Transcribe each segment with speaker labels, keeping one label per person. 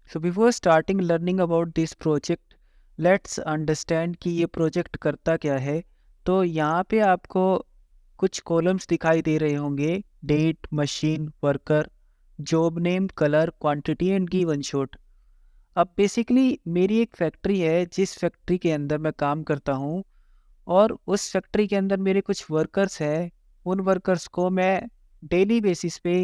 Speaker 1: So before starting learning about this project, let's understand कि ये project करता क्या है। तो यहाँ पे आपको कुछ कॉलम्स दिखाई दे रहे होंगे, date, machine, worker, job name, colour, quantity and given shot. अब बेसिकली मेरी एक फैक्ट्री है जिस फैक्ट्री के अंदर मैं काम करता हूँ, और उस फैक्ट्री के अंदर मेरे कुछ वर्कर्स हैं। उन वर्कर्स को मैं डेली बेसिस पे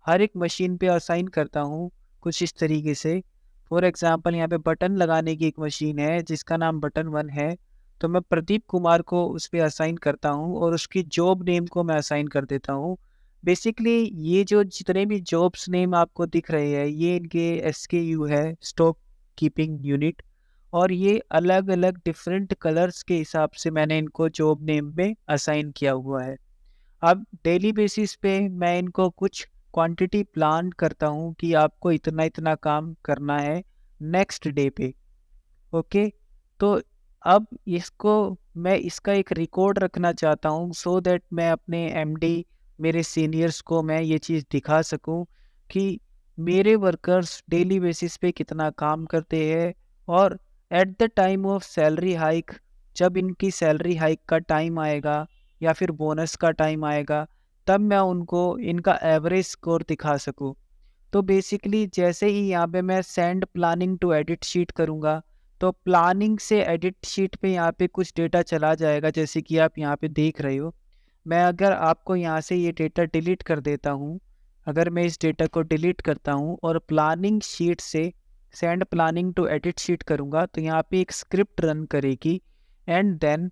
Speaker 1: हर एक मशीन पे असाइन करता हूँ, कुछ इस तरीके से। फॉर एग्जांपल यहाँ पे बटन लगाने की एक मशीन है जिसका नाम बटन 1 है, तो मैं प्रदीप कुमार को उस पे असाइन करता हूँ और उसकी जॉब नेम को मैं असाइन कर देता हूँ। बेसिकली ये जो जितने भी जॉब्स नेम आपको दिख रहे हैं, ये इनके एसकेयू है, स्टॉक कीपिंग यूनिट, और ये अलग अलग डिफरेंट कलर्स के हिसाब से मैंने इनको जॉब नेम में असाइन किया हुआ है। अब डेली बेसिस पे मैं इनको कुछ क्वांटिटी प्लान करता हूँ कि आपको इतना इतना काम करना है नेक्स्ट डे पे। ओके, तो अब इसको मैं इसका एक रिकॉर्ड रखना चाहता हूँ सो दैट मैं अपने एमडी, मेरे सीनियर्स को मैं ये चीज़ दिखा सकूँ कि मेरे वर्कर्स डेली बेसिस पे कितना काम करते हैं। और at the time of salary hike, जब इनकी सैलरी हाइक का टाइम आएगा या फिर बोनस का टाइम आएगा, तब मैं उनको इनका एवरेज स्कोर दिखा सकूँ। तो बेसिकली जैसे ही यहाँ पे मैं send planning to edit sheet करूँगा, तो प्लानिंग से एडिट शीट पे यहाँ पे कुछ डेटा चला जाएगा, जैसे कि आप यहाँ पे देख रहे हो। मैं अगर आपको यहाँ से ये डेटा डिलीट कर देता हूँ, अगर मैं इस डेटा को डिलीट करता हूँ और प्लानिंग शीट से send planning to edit sheet करूँगा, तो यहाँ पे एक स्क्रिप्ट रन करेगी। एंड देन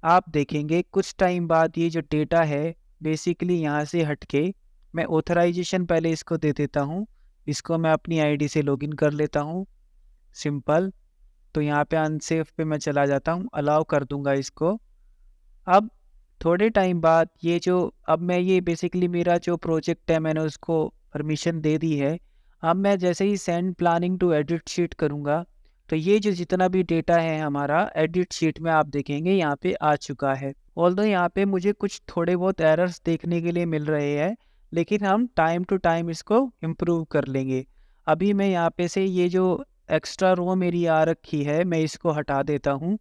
Speaker 1: आप देखेंगे कुछ टाइम बाद ये जो डेटा है बेसिकली यहाँ से हटके, मैं ऑथराइजेशन पहले इसको दे देता हूँ। इसको मैं अपनी आईडी से लॉगिन कर लेता हूँ, सिंपल। तो यहाँ पे अनसेफ पे मैं चला जाता हूँ, अलाउ कर दूंगा इसको। अब थोड़े टाइम बाद ये जो, अब मैं ये बेसिकली मेरा जो प्रोजेक्ट है मैंने उसको परमिशन दे दी है। अब मैं जैसे ही send planning to edit sheet करूँगा, तो ये जो जितना भी डेटा है हमारा एडिट शीट में आप देखेंगे यहाँ पे आ चुका है। ऑल्दो यहाँ पे मुझे कुछ थोड़े बहुत एरर्स देखने के लिए मिल रहे हैं, लेकिन हम टाइम टू टाइम इसको इम्प्रूव कर लेंगे। अभी मैं यहाँ पे से ये जो एक्स्ट्रा रो मेरी आ रखी है मैं इसको हटा देता हूँ।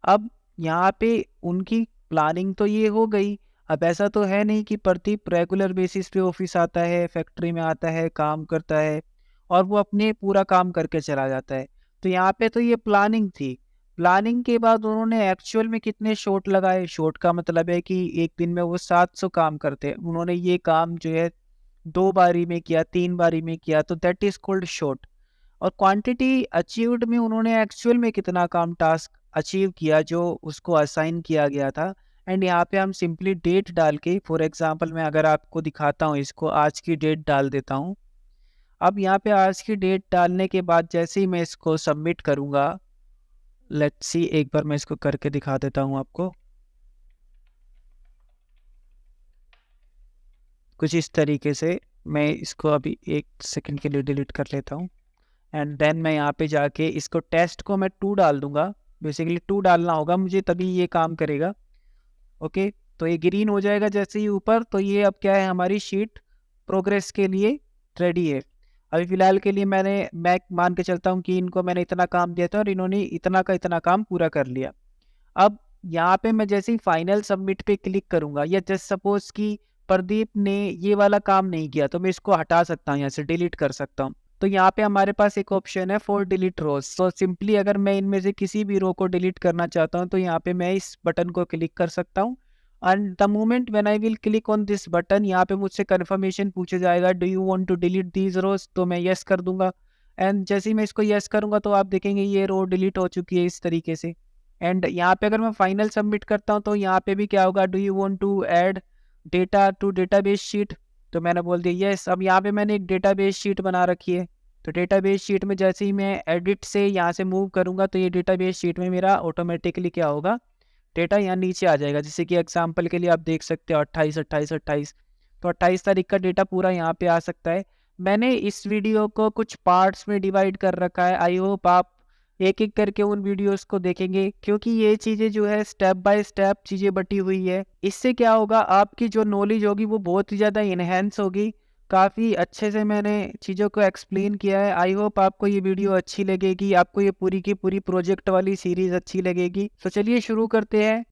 Speaker 1: अब यहाँ पे उनकी प्लानिंग तो ये हो गई। अब ऐसा तो है नहीं कि प्रदीप रेगुलर बेसिस पे ऑफिस आता है, फैक्ट्री में आता है, काम करता है और वो अपने पूरा काम करके चला जाता है। तो यहाँ पे तो ये प्लानिंग थी। प्लानिंग के बाद उन्होंने एक्चुअल में कितने शॉट लगाए, शॉट का मतलब है कि एक दिन में वो 700 काम करते हैं, उन्होंने ये काम जो है 2 बारी में किया, 3 बारी में किया, तो दैट इज कॉल्ड शॉट। और क्वांटिटी अचीव्ड में उन्होंने एक्चुअल में कितना काम टास्क अचीव किया जो उसको असाइन किया गया था। एंड यहाँ पे हम सिंपली डेट डाल के, फॉर एग्जांपल मैं अगर आपको दिखाता हूँ, इसको आज की डेट डाल देता हूँ। अब यहाँ पे आज की डेट डालने के बाद जैसे ही मैं इसको सबमिट करूँगा, लेट्स सी, एक बार मैं इसको करके दिखा देता हूँ आपको। कुछ इस तरीके से मैं इसको अभी 1 सेकंड के लिए डिलीट कर लेता हूँ। एंड देन मैं यहाँ पे जाके इसको टेस्ट को मैं 2 डाल दूंगा। बेसिकली 2 डालना होगा मुझे, तभी ये काम करेगा। ओके, तो ये ग्रीन हो जाएगा जैसे ही ऊपर, तो ये अब क्या है, हमारी शीट प्रोग्रेस के लिए रेडी है। अभी फिलहाल के लिए मैं मान के चलता हूँ कि इनको मैंने इतना काम दिया था और इन्होंने इतना का इतना काम पूरा कर लिया। अब यहाँ पे मैं जैसे ही फाइनल सबमिट पे क्लिक करूंगा, या जस्ट सपोज कि प्रदीप ने ये वाला काम नहीं किया, तो मैं इसको हटा सकता हूँ, यहाँ से डिलीट कर सकता हूँ। तो यहाँ पे हमारे पास एक ऑप्शन है फॉर डिलीट रोज। तो सिंपली अगर मैं इनमें से किसी भी रो को डिलीट करना चाहता हूँ, तो यहाँ पे मैं इस बटन को क्लिक कर सकता हूँ। And the moment when I will click on this button, यहाँ पे मुझसे कंफर्मेशन पूछा जाएगा, do you want to delete these rows, तो मैं यस कर दूंगा। एंड जैसे ही मैं इसको यस करूंगा, तो आप देखेंगे ये रो डिलीट हो चुकी है इस तरीके से। एंड यहाँ पे अगर मैं फाइनल सबमिट करता हूँ, तो यहाँ पे भी क्या होगा, do you want to add data to database sheet, तो मैंने बोल दिया यस। अब यहाँ पे मैंने एक डेटाबेस शीट बना रखी है, तो डेटाबेस शीट में जैसे ही मैं एडिट से यहाँ से मूव करूँगा, तो ये डेटाबेस शीट में मेरा ऑटोमेटिकली क्या होगा, डेटा यहाँ नीचे आ जाएगा। जैसे कि एग्जांपल के लिए आप देख सकते हो 28 28 28, तो 28 तारीख का डेटा पूरा यहाँ पे आ सकता है। मैंने इस वीडियो को कुछ पार्ट्स में डिवाइड कर रखा है, आई होप आप एक एक करके उन वीडियोस को देखेंगे, क्योंकि ये चीज़ें जो है स्टेप बाय स्टेप चीज़ें बटी हुई है। इससे क्या होगा, आपकी जो नॉलेज होगी वो बहुत ही ज़्यादा इन्हेंस होगी काफ़ी अच्छे से मैंने चीज़ों को एक्सप्लेन किया है। आई होप आपको ये वीडियो अच्छी लगेगी, आपको ये पूरी की पूरी प्रोजेक्ट वाली सीरीज़ अच्छी लगेगी। तो चलिए शुरू करते हैं।